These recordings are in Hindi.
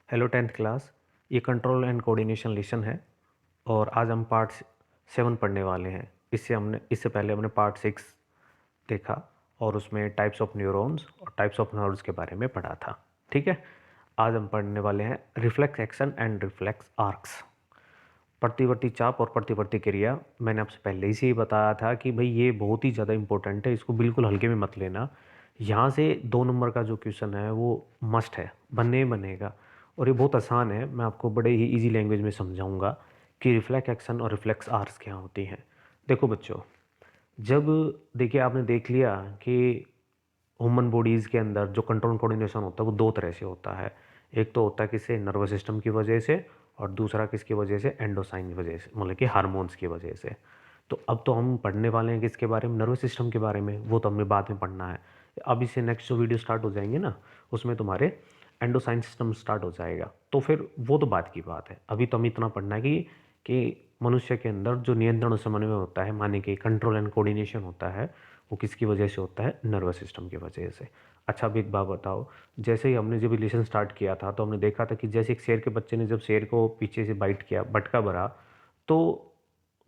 Hello 10th class. ये कंट्रोल एंड कोऑर्डिनेशन लेसन है और आज हम पार्ट 7 पढ़ने वाले हैं। इससे पहले हमने पार्ट 6 देखा और उसमें टाइप्स ऑफ न्यूरॉन्स और टाइप्स ऑफ नर्व्स के बारे में पढ़ा था। ठीक है, आज हम पढ़ने वाले हैं reflex action and reflex arcs. प्रतिवर्ती चाप और प्रतिवर्ती क्रिया। मैंने आपसे पहले ही से ही बताया था कि भाई ये बहुत ही ज़्यादा इंपॉर्टेंट है, इसको बिल्कुल हल्के में मत लेना। यहाँ से 2 नंबर का जो क्वेश्चन है वो मस्ट है, बनेगा और ये बहुत आसान है। मैं आपको बड़े ही इजी लैंग्वेज में समझाऊंगा कि रिफ्लेक्स एक्शन और रिफ्लेक्स आर्क्स क्या होती हैं। देखो बच्चों, जब देखिए आपने देख लिया कि ह्यूमन बॉडीज़ के अंदर जो कंट्रोल कोऑर्डिनेशन होता है वो 2 तरह से होता है। एक तो होता है किससे, नर्वस सिस्टम की वजह से, और दूसरा किसकी वजह से, एंडोसाइन की वजह से, मतलब कि हार्मोन्स की वजह से। तो अब तो हम पढ़ने वाले हैं किसके बारे में, नर्वस सिस्टम के बारे में। वो तो हमें बाद में पढ़ना है। अब इससे नेक्स्ट जो वीडियो स्टार्ट हो जाएंगे ना, उसमें तुम्हारे एंडोसाइन सिस्टम स्टार्ट हो जाएगा, तो फिर वो तो बात की बात है। अभी तो हमें इतना पढ़ना है कि मनुष्य के अंदर जो नियंत्रण और समन्वय होता है, माने कि कंट्रोल एंड कोऑर्डिनेशन होता है, वो किसकी वजह से होता है, नर्वस सिस्टम की वजह से। अच्छा, अब एक बात बताओ, जैसे ही हमने जब रिलेशन स्टार्ट किया था तो हमने देखा था कि जैसे एक शेर के बच्चे ने जब शेर को पीछे से बाइट किया, बटका भरा, तो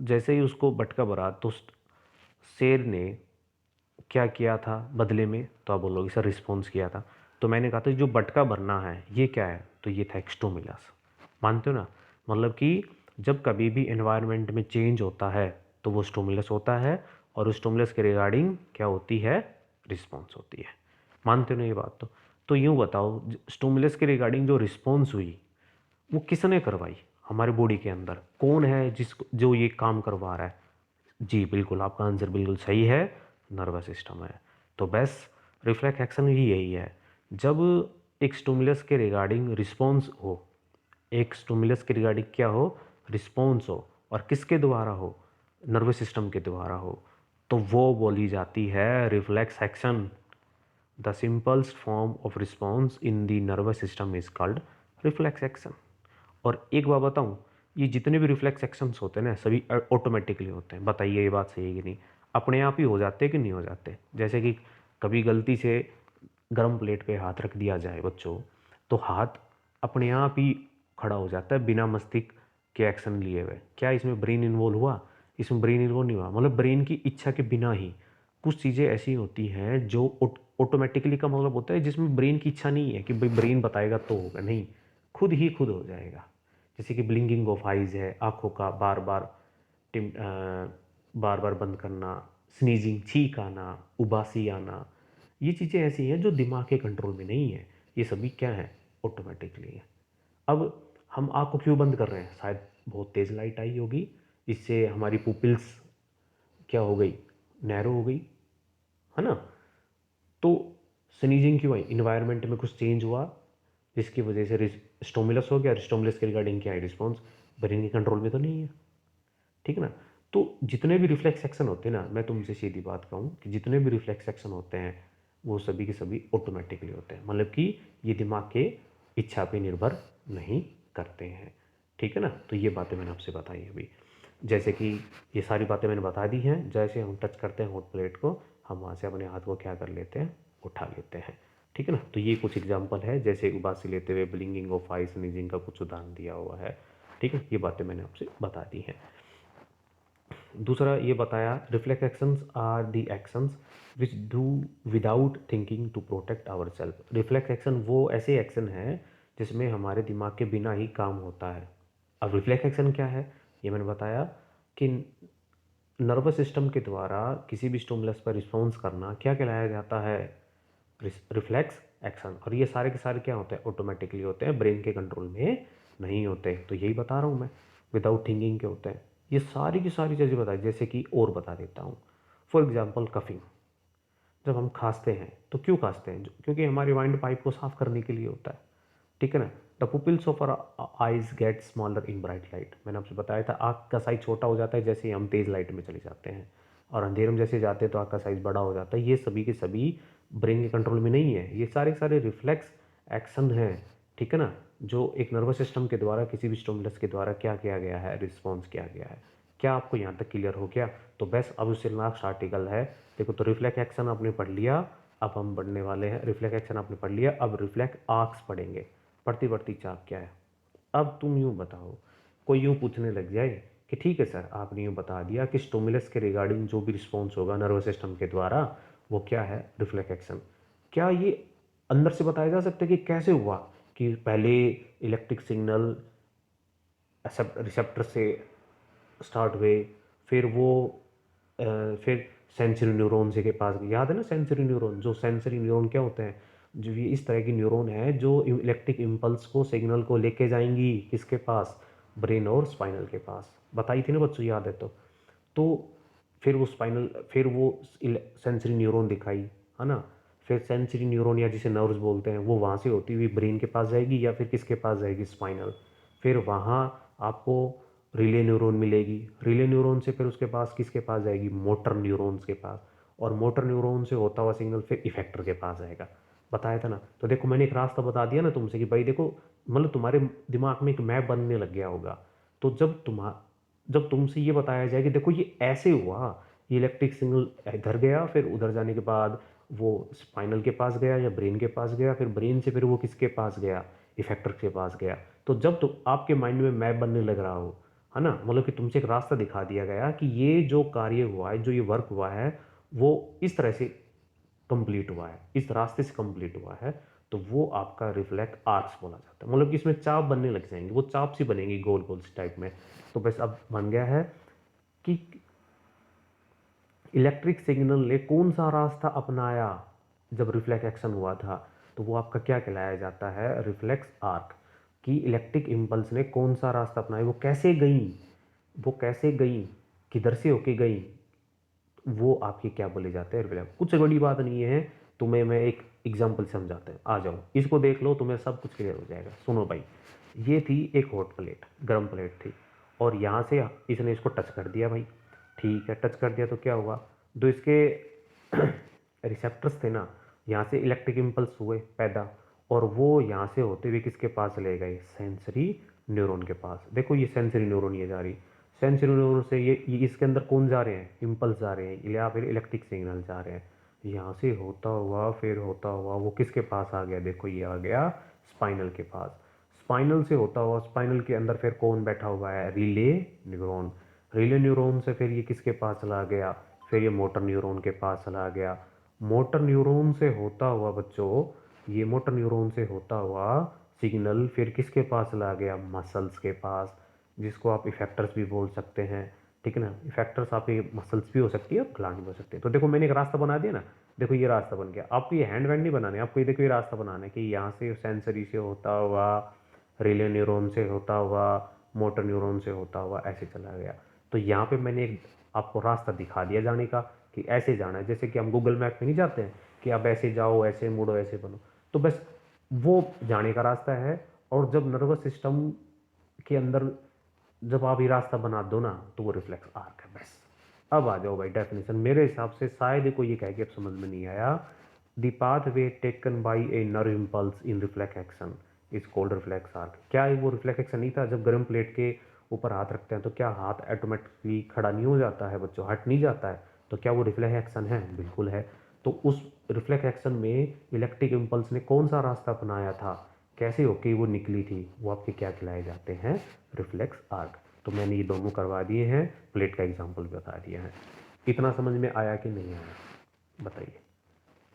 जैसे ही उसको बटका भरा तो शेर ने क्या किया था बदले में, तो आप बोलोगे सर रिस्पॉन्स किया था। तो मैंने कहा था जो बटका भरना है ये क्या है, तो ये था एक्सटोमिलस। मानते हो ना, मतलब कि जब कभी भी एनवायरनमेंट में चेंज होता है तो वो स्टोमिलस होता है, और उस स्टोमिलस के रिगार्डिंग क्या होती है, रिस्पॉन्स होती है। मानते हो ना ये बात? तो यूँ बताओ, स्टोमिलस के रिगार्डिंग जो रिस्पॉन्स हुई वो किसने करवाई, हमारे बॉडी के अंदर कौन है जिसको जो ये काम करवा रहा है? जी बिल्कुल, आपका आंसर बिल्कुल सही है, नर्वस सिस्टम है। तो बस रिफ्लेक्स एक्शन ही यही है, जब एक स्टिमुलस के रिगार्डिंग रिस्पॉन्स हो, एक स्टिमुलस के रिगार्डिंग क्या हो, रिस्पॉन्स हो, और किसके द्वारा हो, नर्वस सिस्टम के द्वारा हो, तो वो बोली जाती है reflex action. The simplest form of response in the nervous system is called reflex action. और एक बात बताऊं, ये जितने भी रिफ्लेक्स एक्शंस होते हैं ना, सभी ऑटोमेटिकली होते हैं। बताइए ये बात सही है कि नहीं? अपने आप ही हो जाते हैं कि नहीं हो जाते? जैसे कि कभी गलती से गर्म प्लेट पे हाथ रख दिया जाए बच्चों, तो हाथ अपने आप ही खड़ा हो जाता है बिना मस्तिष्क के एक्शन लिए हुए। क्या इसमें ब्रेन इन्वॉल्व हुआ? इसमें ब्रेन इन्वॉल्व नहीं हुआ। मतलब ब्रेन की इच्छा के बिना ही कुछ चीज़ें ऐसी होती हैं जो ऑटोमेटिकली का मतलब होता है जिसमें ब्रेन की इच्छा नहीं है कि भाई ब्रेन बताएगा तो होगा, नहीं, खुद ही खुद हो जाएगा। जैसे कि ब्लिंकिंग ऑफ आइज है, आंखों का बार बार टिम बार बार बंद करना, स्नीजिंग, छींक आना, उबासी आना, ये चीज़ें ऐसी हैं जो दिमाग के कंट्रोल में नहीं है। ये सभी क्या है, ऑटोमेटिकली है। अब हम आँख को क्यों बंद कर रहे हैं? शायद बहुत तेज़ लाइट आई होगी, इससे हमारी पुपिल्स क्या हो गई, नैरो हो गई, है ना? तो स्नीजिंग क्यों आई? इन्वायरमेंट में कुछ चेंज हुआ जिसकी वजह से स्टोमिलस हो गया। स्टोमिलस के रिगार्डिंग क्या है, रिस्पॉन्स। ब्रेन के कंट्रोल में तो नहीं है, ठीक है ना? तो जितने भी रिफ्लेक्स एक्शन होते हैं ना, मैं तुमसे सीधी बात कहूँ कि जितने भी रिफ्लेक्स एक्शन होते हैं वो सभी के सभी ऑटोमेटिकली होते हैं, मतलब कि ये दिमाग के इच्छा पे निर्भर नहीं करते हैं, ठीक है ना? तो ये बातें मैंने आपसे बताई अभी। जैसे कि ये सारी बातें मैंने बता दी हैं, जैसे हम टच करते हैं हॉट प्लेट को, हम वहाँ से अपने हाथ को क्या कर लेते हैं, उठा लेते हैं, ठीक है ना? तो ये कुछ एग्जाम्पल है, जैसे उबासी लेते हुए, ब्लिंकिंग ऑफ आई, स्नीजिंग का कुछ उदाहरण दिया हुआ है, ठीक है? ये बातें मैंने आपसे बता दी हैं। दूसरा ये बताया, reflex actions are the actions which do without thinking to protect our self. Reflex action वो ऐसे एक्शन है जिसमें हमारे दिमाग के बिना ही काम होता है। अब रिफ्लेक्स एक्शन क्या है, ये मैंने बताया कि नर्वस सिस्टम के द्वारा किसी भी स्टिमुलस पर रिस्पॉन्स करना क्या कहलाया जाता है, रिफ्लेक्स एक्शन। और ये सारे के सारे क्या होते हैं, ऑटोमेटिकली होते हैं, ब्रेन के कंट्रोल में नहीं होते। तो यही बता रहा हूँ मैं, विदाउट थिंकिंग के होते हैं। ये सारी की सारी चीज़ें बताई, जैसे कि और बता देता हूँ। फॉर एग्जाम्पल कफिंग, जब हम खांसते हैं तो क्यों खांसते हैं? क्योंकि हमारी वाइंड पाइप को साफ करने के लिए होता है, ठीक है ना? The pupils of our eyes get smaller in bright light. मैंने आपसे बताया था आँख का साइज छोटा हो जाता है जैसे ही हम तेज़ लाइट में चले जाते हैं, और अंधेरे में जैसे जाते हैं तो आँख का साइज बड़ा हो जाता है। ये सभी के सभी ब्रेन के कंट्रोल में नहीं है, ये सारे सारे रिफ्लेक्स एक्शन हैं, ठीक है ना? जो एक नर्वस सिस्टम के द्वारा किसी भी स्टिमुलस के द्वारा क्या किया गया है, रिस्पॉन्स किया गया है। क्या आपको यहाँ तक क्लियर हो गया? तो बस अब उससे लास्ट आर्टिकल है, देखो। तो रिफ्लेक्स एक्शन आपने पढ़ लिया, अब हम पढ़ने वाले हैं, रिफ्लेक्स एक्शन आपने पढ़ लिया, अब रिफ्लेक्स आर्क्स पढ़ेंगे। प्रतिवर्ती चाप क्या है। अब तुम यूँ बताओ, कोई यूँ पूछने लग जाए कि ठीक है सर, आपने यूँ बता दिया कि स्टिमुलस के रिगार्डिंग जो भी रिस्पॉन्स होगा नर्वस सिस्टम के द्वारा वो क्या है, रिफ्लेक्स एक्शन। क्या ये अंदर से बताया जा सकता है कि कैसे हुआ, कि पहले इलेक्ट्रिक सिग्नल रिसेप्टर से स्टार्ट हुए, फिर वो फिर सेंसरी न्यूरॉन से के पास गए। याद है ना सेंसरी न्यूरॉन, जो सेंसरी न्यूरॉन क्या होते हैं, जो ये इस तरह की न्यूरॉन है जो इलेक्ट्रिक इम्पल्स को, सिग्नल को लेके जाएंगी किसके पास, ब्रेन और स्पाइनल के पास। बताई थी ना बच्चों, याद है तो फिर वो स्पाइनल, फिर वो सेंसरी न्यूरॉन दिखाई, है ना। फिर सेंसरी न्यूरॉन या जिसे नर्व्स बोलते हैं वो वहाँ से होती हुई ब्रेन के पास जाएगी या फिर किसके पास जाएगी, स्पाइनल। फिर वहाँ आपको रिले न्यूरॉन मिलेगी, रिले न्यूरॉन से फिर उसके पास किसके पास जाएगी, मोटर न्यूरॉन्स के पास, और मोटर न्यूरॉन से होता हुआ सिग्नल फिर इफेक्टर के पास आएगा। बताया था ना। तो देखो मैंने एक रास्ता बता दिया ना तुमसे कि भाई देखो, मतलब तुम्हारे दिमाग में एक मैप बनने लग गया होगा। तो जब तुमसे ये बताया जाए कि देखो ये ऐसे हुआ, ये इलेक्ट्रिक सिग्नल इधर गया, फिर उधर जाने के बाद वो स्पाइनल के पास गया या ब्रेन के पास गया, फिर ब्रेन से फिर वो किसके पास गया, इफेक्टर के पास गया। तो जब तो आपके माइंड में मैप बनने लग रहा हो, है ना, मतलब कि तुमसे एक रास्ता दिखा दिया गया कि ये जो कार्य हुआ है, जो ये वर्क हुआ है, वो इस तरह से कंप्लीट हुआ है, इस रास्ते से कंप्लीट हुआ है, तो वो आपका रिफ्लेक्स आर्क्स बोला जाता है। मतलब कि इसमें चाप बनने लग जाएंगे, वो चाप सी बनेगी गोल गोल सी टाइप में। तो बस अब बन गया है कि इलेक्ट्रिक सिग्नल ने कौन सा रास्ता अपनाया जब रिफ्लेक्स एक्शन हुआ था, तो वो आपका क्या कहलाया जाता है, रिफ्लेक्स आर्क। कि इलेक्ट्रिक इम्पल्स ने कौन सा रास्ता अपनाया, वो कैसे गई, किधर से होके गई, वो आपके क्या बोले जाते हैं, रिफ्लेक्स। कुछ बड़ी बात नहीं है, तुम्हें मैं एक एग्जांपल समझाते हैं, आ जाओ इसको देख लो, तुम्हें सब कुछ क्लियर हो जाएगा। सुनो भाई, ये थी एक हॉट प्लेट, गर्म प्लेट थी, और यहाँ से इसने इसको टच कर दिया भाई। ठीक है, टच कर दिया तो क्या हुआ, जो इसके रिसेप्टर्स थे ना, यहाँ से इलेक्ट्रिक इम्पल्स हुए पैदा, और वो यहाँ से होते हुए किसके पास ले गए, सेंसरी न्यूरॉन के पास। देखो ये सेंसरी न्यूरॉन ये जा रही, सेंसरी न्यूरॉन से ये इसके अंदर कौन जा रहे हैं, इम्पल्स जा रहे हैं या फिर इलेक्ट्रिक सिग्नल जा रहे हैं। यहाँ से होता हुआ फिर होता हुआ वो किसके पास आ गया, देखो ये आ गया स्पाइनल के पास। स्पाइनल से होता हुआ स्पाइनल के अंदर फिर कौन बैठा हुआ है, रिले न्यूरॉन। रिले न्यूरॉन से फिर ये किसके पास चला गया, फिर ये मोटर न्यूरॉन के पास चला गया। मोटर न्यूरॉन से होता हुआ बच्चों, ये मोटर न्यूरॉन से होता हुआ सिग्नल फिर किसके पास चला गया, मसल्स के पास, जिसको आप इफेक्टर्स भी बोल सकते हैं। ठीक है ना, इफेक्टर्स आपकी मसल्स भी हो सकती है और ग्लैंड भी हो सकती है। तो देखो मैंने एक रास्ता बना दिया ना, देखो ये रास्ता बन गया। आपको ये हैंड वैंड नहीं बनाने, आपको ये देखो ये रास्ता बनाना है कि यहाँ से सेंसरी से होता हुआ, रिले न्यूरॉन से होता हुआ, मोटर न्यूरॉन से होता हुआ ऐसे चला गया। तो यहाँ पे मैंने एक आपको रास्ता दिखा दिया जाने का कि ऐसे जाना है, जैसे कि हम गूगल मैप में नहीं जाते हैं कि आप ऐसे जाओ, ऐसे मुड़ो, ऐसे बनो। तो बस वो जाने का रास्ता है। और जब नर्वस सिस्टम के अंदर जब आप ये रास्ता बना दो ना, तो वो रिफ्लेक्स आर्क है बस। अब आ जाओ भाई डेफिनेशन, मेरे हिसाब से शायद कोई ये कह के अब समझ में नहीं आया। The path way taken by a nerve impulse in reflex action is called reflex arc. क्या वो रिफ्लेक्स एक्शन नहीं था, जब गर्म प्लेट के ऊपर हाथ रखते हैं तो क्या हाथ ऑटोमेटिकली खड़ा नहीं हो जाता है बच्चों, हट नहीं जाता है, तो क्या वो रिफ्लेक्स एक्शन है, बिल्कुल है। तो उस रिफ्लेक्स एक्शन में इलेक्ट्रिक इम्पल्स ने कौन सा रास्ता अपनाया था, कैसे होके वो निकली थी, वो आपके क्या खिलाए जाते हैं, रिफ्लेक्स आर्क। तो मैंने ये दोनों करवा दिए हैं, प्लेट का एग्जाम्पल भी बता दिया है। इतना समझ में आया कि नहीं आया, बताइए।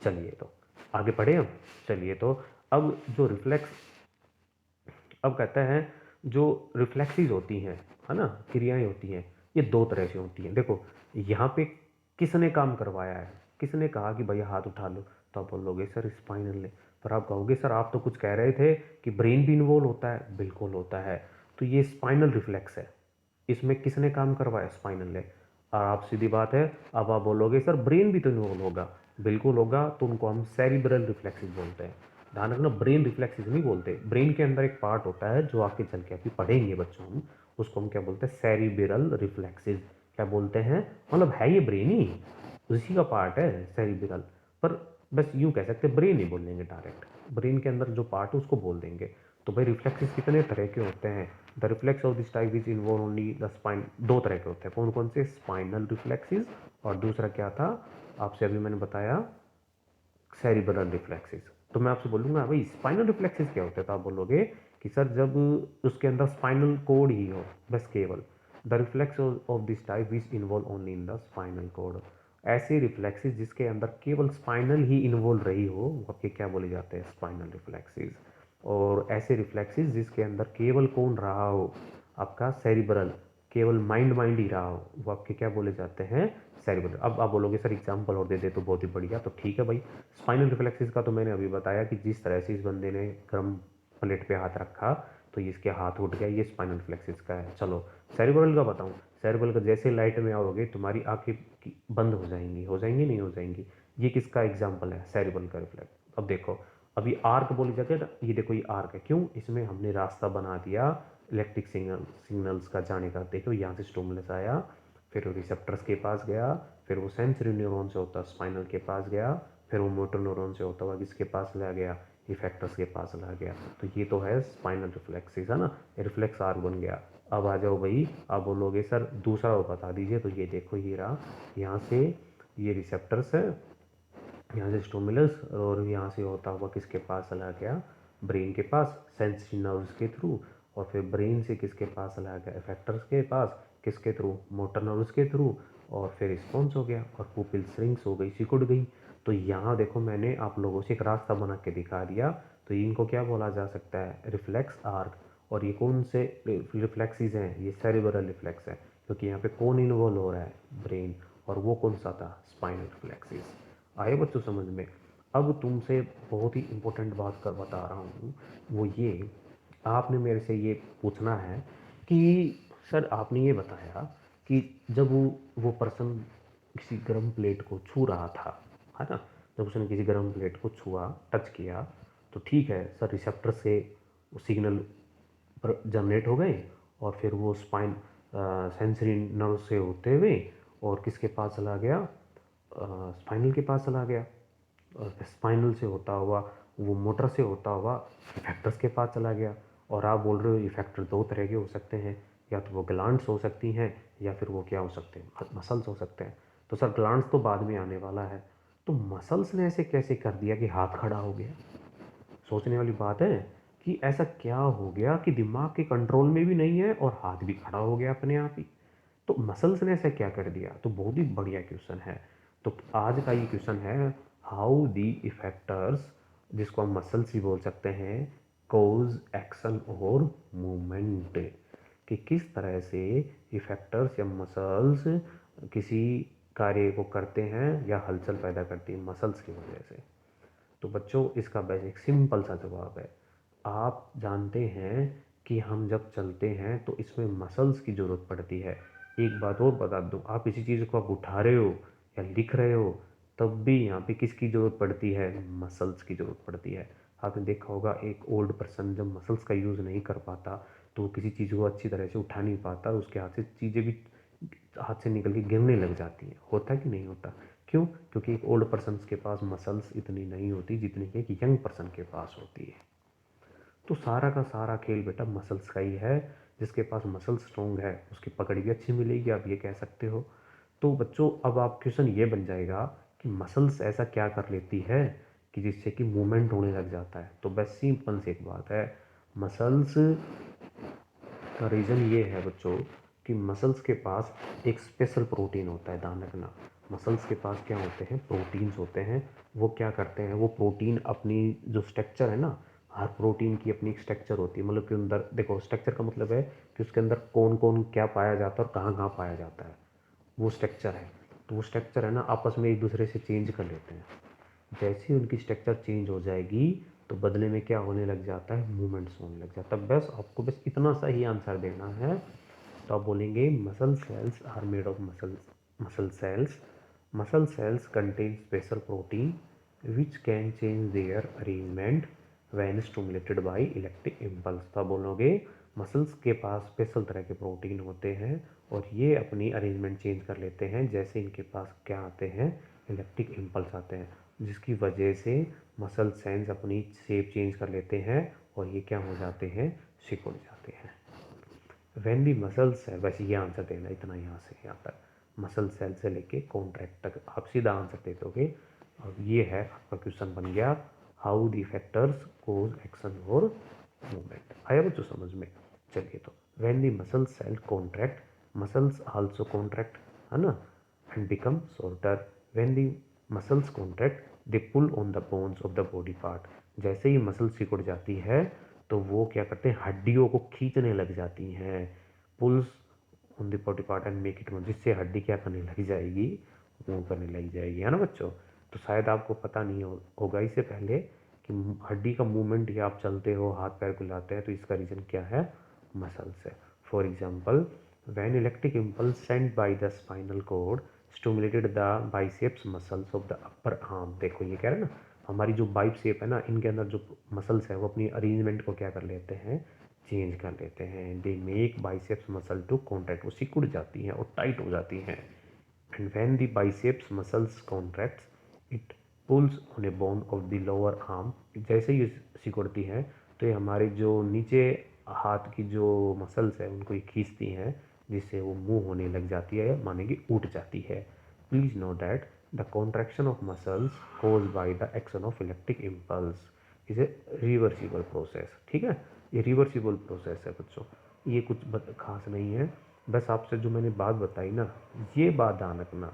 चलिए तो आगे बढ़े हम। चलिए तो अब जो रिफ्लेक्स, अब कहते हैं जो रिफ्लेक्सीज होती हैं, है ना, क्रियाएं होती हैं, ये दो तरह से होती हैं। देखो यहाँ पे किसने काम करवाया है, किसने कहा कि भैया हाथ उठा लो, तो आप बोलोगे सर स्पाइनल ने। पर आप कहोगे सर आप तो कुछ कह रहे थे कि ब्रेन भी इन्वॉल्व होता है, बिल्कुल होता है। तो ये स्पाइनल रिफ्लेक्स है, इसमें किसने काम करवाया, स्पाइनल ने। और आप सीधी बात है, अब आप बोलोगे सर ब्रेन भी तो इन्वॉल्व होगा, बिल्कुल होगा, तो उनको हम सेरिब्रल रिफ्लेक्सेस बोलते हैं। ध्यान रखना, ब्रेन रिफ्लेक्सेस नहीं बोलते। ब्रेन के अंदर एक पार्ट होता है जो आगे चल के अभी पढ़ेंगे बच्चों हम, उसको हम क्या बोलते हैं, सेरिब्रल रिफ्लेक्सेस। क्या बोलते हैं, मतलब है ये ब्रेन ही, उसी का पार्ट है सेरिब्रल। पर बस यूं कह सकते हैं, ब्रेन नहीं बोलेंगे डायरेक्ट, ब्रेन के अंदर जो पार्ट है उसको बोल देंगे। तो भाई रिफ्लेक्सेस कितने तरह के होते हैं, the reflex of this type is involve only the spine. दो तरह के होते हैं, कौन कौन से, स्पाइनल रिफ्लेक्सेस और दूसरा क्या था, आपसे अभी मैंने बताया, सेरिब्रल रिफ्लेक्सेस। तो मैं आपसे बोलूँगा भाई स्पाइनल रिफ्लेक्सेस क्या होते हैं, तो आप बोलोगे कि सर जब उसके अंदर स्पाइनल कोड ही हो, बस केवल the reflex of this type is involve only in the spinal cord. ऐसे रिफ्लेक्सेस जिसके अंदर केवल स्पाइनल ही इन्वॉल्व रही हो वो आपके क्या बोले जाते हैं, स्पाइनल रिफ्लेक्सेस। और ऐसे रिफ्लेक्सेस जिसके अंदर केवल कौन रहा हो, आपका सेरिब्रल, केवल माइंड ही रहा हो, वो आपके क्या बोले जाते हैं, सेरिब्रल। अब आप बोलोगे सर एग्जांपल और दे दे तो बहुत ही बढ़िया, तो ठीक है भाई। स्पाइनल रिफ्लेक्सेस का तो मैंने अभी बताया कि जिस तरह से इस बंदे ने गर्म प्लेट पे हाथ रखा तो इसके हाथ उठ गया, ये स्पाइनल रिफ्लेक्सेस का है। चलो सेरिब्रल का बताऊं, सेरिब्रल का जैसे लाइट में आओगे तुम्हारी आंखें बंद हो जाएंगी नहीं हो जाएंगी, ये किसका एग्जाम्पल है, सेरिब्रल का रिफ्लेक्स। अब देखो अभी आर्क बोली जाती है ना, ये देखो ये आर्क है, क्यों, इसमें हमने रास्ता बना दिया इलेक्ट्रिक सिग्नल्स का जाने का। देखो यहाँ से स्टिमुलस आया, फिर वो रिसेप्टर्स के पास गया, फिर वो सेंसरी न्यूरॉन से होता स्पाइनल के पास गया, फिर वो मोटर न्यूरॉन से होता हुआ किसके पास ला गया, इफेक्टर्स के पास ला गया। तो ये तो है स्पाइनल रिफ्लेक्सेस, है ना, रिफ्लेक्स आर्क बन गया। अब आ जाओ भाई, आप बोलोगे सर दूसरा वो बता दीजिए, तो ये देखो ये रहा, यहाँ से ये रिसेप्टर्स है, यहाँ से स्टिमुलस, और यहाँ से होता हुआ किसके पास चला गया, ब्रेन के पास सेंसरी नर्व्स के थ्रू, और फिर ब्रेन से किसके पास चला गया, इफेक्टर्स के पास, किसके थ्रू, मोटर नर्व्स के थ्रू, और फिर रिस्पॉन्स हो गया और पुपिल श्रिंक्स हो गई, सिकुड़ गई। तो यहाँ देखो मैंने आप लोगों से एक रास्ता बना के दिखा दिया, तो इनको क्या बोला जा सकता है, रिफ्लेक्स आर्क। और ये कौन से रिफ्लेक्सेस हैं, ये सेरिब्रल रिफ्लेक्स है, क्योंकि यहाँ पे कौन इन्वॉल्व हो रहा है, ब्रेन, और वो कौन सा था, स्पाइनल रिफ्लेक्सेस। आए बच्चों समझ में। अब तुमसे बहुत ही इम्पोर्टेंट बात कर बता रहा हूँ, वो ये, आपने मेरे से ये पूछना है कि सर आपने ये बताया कि जब वो पर्सन किसी गर्म प्लेट को छू रहा था, है ना, जब उसने किसी गर्म प्लेट को छुआ, टच किया, तो ठीक है सर, रिसेप्टर से सिग्नल जनरेट हो गए, और फिर वो सेंसरी नर्व से होते हुए और किसके पास चला गया, स्पाइनल के पास चला गया, और स्पाइनल से होता हुआ वो मोटर से होता हुआ इफेक्टर्स के पास चला गया। और आप बोल रहे हो इफेक्टर दो तरह के हो सकते हैं, या तो वो ग्लैंड्स हो सकती हैं, या फिर वो क्या हो सकते हैं, मसल्स हो सकते हैं। तो सर ग्लैंड्स तो बाद में आने वाला है, तो मसल्स ने ऐसे कैसे कर दिया कि हाथ खड़ा हो गया। सोचने वाली बात है कि ऐसा क्या हो गया कि दिमाग के कंट्रोल में भी नहीं है और हाथ भी खड़ा हो गया अपने आप ही। तो मसल्स ने ऐसा क्या कर दिया, तो बहुत ही बढ़िया क्वेश्चन है। तो आज का ये क्वेश्चन है, हाउ दी इफेक्टर्स, जिसको हम मसल्स भी बोल सकते हैं, कोज एक्शन और मूवमेंट, कि किस तरह से इफेक्टर्स या मसल्स किसी कार्य को करते हैं या हलचल पैदा करती है मसल्स की वजह से। तो बच्चों इसका बेसिक सिंपल सा जवाब है, आप जानते हैं कि हम जब चलते हैं तो इसमें मसल्स की ज़रूरत पड़ती है। एक बात और बता दूं, आप किसी चीज़ को आप उठा रहे हो या लिख रहे हो, तब भी यहाँ पे किसकी ज़रूरत पड़ती है, मसल्स की ज़रूरत पड़ती है। आपने देखा होगा एक ओल्ड पर्सन जब मसल्स का यूज़ नहीं कर पाता तो वो किसी चीज़ को अच्छी तरह से उठा नहीं पाता, उसके हाथ से चीज़ें भी हाथ से निकल के गिरने लग जाती हैं, होता कि नहीं होता, क्यों, क्योंकि एक ओल्ड पर्सन के पास मसल्स इतनी नहीं होती जितनी कि एक यंग पर्सन के पास होती है। तो सारा का सारा खेल बेटा मसल्स का ही है, जिसके पास मसल स्ट्रॉन्ग है उसकी पकड़ भी अच्छी मिलेगी, आप ये कह सकते हो। तो बच्चों अब आप क्वेश्चन ये बन जाएगा कि मसल्स ऐसा क्या कर लेती है कि जिससे कि मूवमेंट होने लग जाता है। तो बस सिंपल सी एक बात है, मसल्स का रीज़न ये है बच्चों कि मसल्स के पास एक स्पेशल प्रोटीन होता है, ध्यान रखना। मसल्स के पास क्या होते हैं, प्रोटीन्स होते हैं। वो क्या करते हैं, वो प्रोटीन अपनी जो स्ट्रक्चर है ना, हर प्रोटीन की अपनी एक स्ट्रक्चर होती है, मतलब कि अंदर देखो स्ट्रक्चर का मतलब है कि उसके अंदर कौन कौन क्या पाया जाता है और कहाँ कहाँ पाया जाता है, वो स्ट्रक्चर है। तो वो स्ट्रक्चर है ना आपस में एक दूसरे से चेंज कर लेते हैं। जैसे ही उनकी स्ट्रक्चर चेंज हो जाएगी तो बदले में क्या होने लग जाता है, मूवमेंट्स होने लग जाता है। बस आपको बस इतना सा ही आंसर देना है। तो आप बोलेंगे muscle cells are made of muscle cells contain special protein which can change their arrangement when stimulated by electric impulse. तो आप बोलोगे मसल्स के पास स्पेशल तरह के प्रोटीन होते हैं और ये अपनी अरेंजमेंट चेंज कर लेते हैं जैसे इनके पास क्या आते हैं, इलेक्ट्रिक इम्पल्स आते हैं, जिसकी वजह से मसल सेल्स अपनी शेप चेंज कर लेते हैं और ये क्या हो जाते हैं, सिकुड़ जाते हैं। वैन दी मसल सेल, वैसे ये आंसर देना इतना यहाँ से यहाँ तक, मसल सेल से लेके कॉन्ट्रैक्ट तक आप सीधा आंसर दे दोगे। और ये है आपका क्वेश्चन बन गया, how the factors cause action और मूवमेंट। आया बच्चों समझ में? चलिए, तो when the muscle cell contract, muscles also contract, है ना, and become shorter. When the muscles contract they pull on the bones of the body part. जैसे ही मसल सिकुड़ जाती है तो वो क्या करते हैं, हड्डियों को खींचने लग जाती हैं। Pulls on the body part and make it move, जिससे हड्डी क्या करने लग जाएगी, मूव करने लग जाएगी, है ना बच्चों। तो शायद आपको पता नहीं होगा इससे पहले कि हड्डी का मूवमेंट, या आप चलते हो हाथ पैर को हिलाते हैं, तो इसका रीज़न क्या है, मसल्स है। For example, when electric impulse send by the spinal cord stimulated the biceps muscles of the upper arm. देखो ये कह रहे हैं ना, हमारी जो बाइसेप है ना, इनके अंदर जो मसल्स है वो अपनी अरेंजमेंट को क्या कर लेते हैं, चेंज कर लेते हैं। They make biceps muscle to contract, वो सिकुड़ जाती हैं और टाइट हो जाती हैं। And when the biceps muscles contracts it pulls on a bone of the lower arm. जैसे ही सिकुड़ती हैं तो ये हमारे जो नीचे हाथ की जो मसल्स है उनको ये खींचती हैं, जिससे वो मूव होने लग जाती है, माने कि उठ जाती है। Please know that the contraction of muscles cause by the action of electric impulse is a reversible process. ठीक है, ये रिवर्सिबल प्रोसेस है बच्चों, ये कुछ खास नहीं है। बस आपसे जो मैंने बात बताई ना, ये बात ध्यान रखना।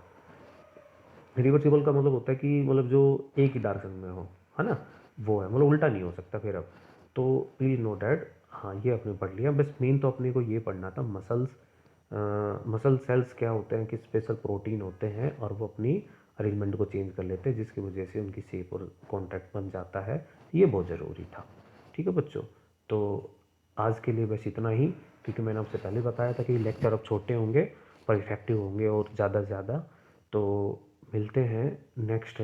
रिवर्सिबल का मतलब होता है कि मतलब जो एक ही डायरेक्शन में हो, है ना, वो है, मतलब उल्टा नहीं हो सकता फिर अब। तो प्लीज़ नो डैट, हाँ ये आपने पढ़ लिया। बस मेन तो अपने को ये पढ़ना था, मसल सेल्स क्या होते हैं कि स्पेशल प्रोटीन होते हैं और वो अपनी अरेंजमेंट को चेंज कर लेते हैं, जिसकी वजह से उनकी शेप और कॉन्टैक्ट बन जाता है। ये बहुत ज़रूरी था। ठीक है बच्चों, तो आज के लिए बस इतना ही, क्योंकि मैंने आपसे पहले बताया था कि लेक्चर अब छोटे होंगे पर इफेक्टिव होंगे और ज़्यादा से ज़्यादा। तो मिलते हैं नेक्स्ट,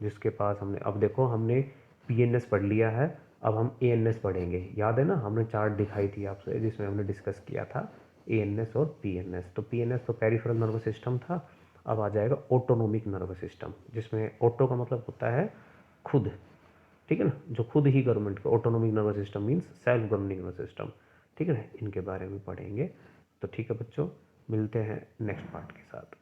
जिसके पास हमने, अब देखो हमने पीएनएस पढ़ लिया है, अब हम एएनएस पढ़ेंगे। याद है ना, हमने चार्ट दिखाई थी आपसे जिसमें हमने डिस्कस किया था एएनएस और पीएनएस। तो पीएनएस तो पेरिफेरल नर्वस सिस्टम था, अब आ जाएगा ऑटोनोमिक नर्वस सिस्टम, जिसमें ऑटो का मतलब होता है खुद, ठीक है ना, जो खुद ही गवर्नमेंट का, autonomic nervous system means self governing nervous system. ठीक है ना, इनके बारे में पढ़ेंगे। तो ठीक है बच्चों, मिलते हैं नेक्स्ट पार्ट के साथ।